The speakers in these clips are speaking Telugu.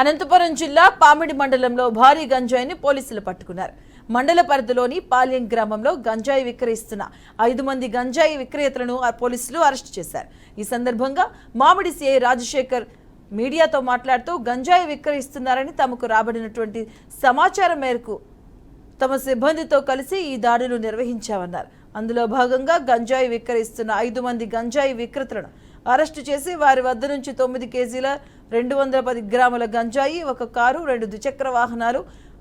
అనంతపురం జిల్లా పామిడి మండలంలో భారీ గంజాయిని పోలీసులు పట్టుకున్నారు. మండల పరిధిలోని పాల్యం గ్రామంలో గంజాయి విక్రయిస్తున్న 5 మంది గంజాయి విక్రేతలను పోలీసులు అరెస్టు చేశారు. ఈ సందర్భంగా మామిడి సిఐ రాజశేఖర్ మీడియాతో మాట్లాడుతూ గంజాయి విక్రయిస్తున్నారని తమకు రాబడినటువంటి సమాచారం మేరకు తమ సిబ్బందితో కలిసి ఈ దాడులు నిర్వహించామన్నారు. అందులో భాగంగా గంజాయి విక్రయిస్తున్న 5 మంది గంజాయి విక్రేతలను అరెస్టు చేసి వారి వద్ద నుంచి 9 కేజీల 210 గ్రాముల గంజాయి, 1 కారు, 2 ద్విచక్ర వాహనాలు,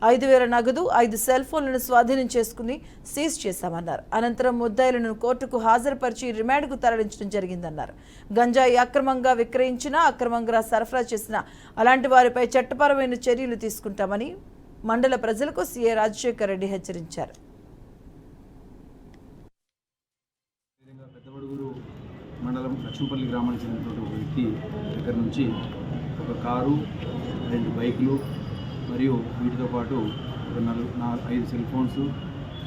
5,000 నగదు, 5 సెల్ ఫోన్లను స్వాధీనం చేసుకుని సీజ్ చేశామన్నారు. అనంతరం ముద్దాయిలను కోర్టుకు హాజరుపరిచి రిమాండ్కు తరలించడం జరిగిందన్నారు. గంజాయి అక్రమంగా విక్రయించినా, అక్రమంగా సరఫరా చేసిన అలాంటి వారిపై చట్టపరమైన చర్యలు తీసుకుంటామని మండల ప్రజలకు సీఐ రాజశేఖర్ రెడ్డి హెచ్చరించారు. మండలం లక్ష్మపల్లి గ్రామానికి చెందినటువంటి ఒక వ్యక్తి దగ్గర నుంచి 1 కారు, 2 బైకులు మరియు వీటితో పాటు 5 సెల్ ఫోన్స్,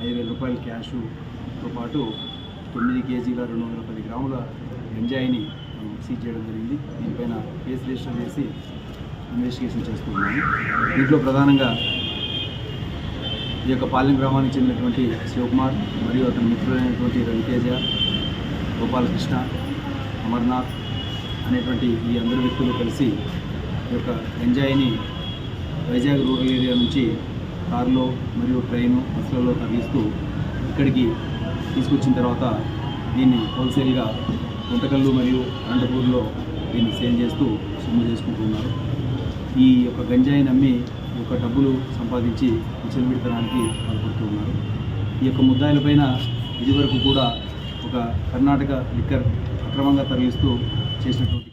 5,000 రూపాయల క్యాష్తో పాటు 9 కేజీల 210 గ్రాముల గంజాయిని సీజ్ చేయడం జరిగింది. దీనిపైన కేసు రిజిస్టర్ చేసి ఇన్వెస్టిగేషన్ చేస్తున్నాము. దీంట్లో ప్రధానంగా ఈ యొక్క పాలెం గ్రామానికి చెందినటువంటి శివకుమార్ మరియు అతని మిత్రులైనటువంటి రవితేజ, గోపాలకృష్ణ, అమర్నాథ్ అనేటువంటి ఈ అందరు వ్యక్తులు కలిసి ఈ యొక్క గంజాయిని వైజాగ్ రూరల్ ఏరియా నుంచి కారులో మరియు ట్రైను, బస్సులలో తరలిస్తూ ఇక్కడికి తీసుకొచ్చిన తర్వాత దీన్ని హోల్సేల్గా గుంటకల్లు మరియు అనంతపూర్లో దీన్ని సేల్ చేస్తూ సొమ్ము చేసుకుంటున్నారు. ఈ యొక్క గంజాయిని అమ్మి ఈ యొక్క డబ్బులు సంపాదించి విచ్చలవిడితనానికి పాల్పడుతూ ఉన్నారు. ఈ యొక్క ముద్దాయిలపైన ఇదివరకు కూడా ఒక కర్ణాటక లిక్కర్ అక్రమంగా తరలిస్తూ చేసినటువంటి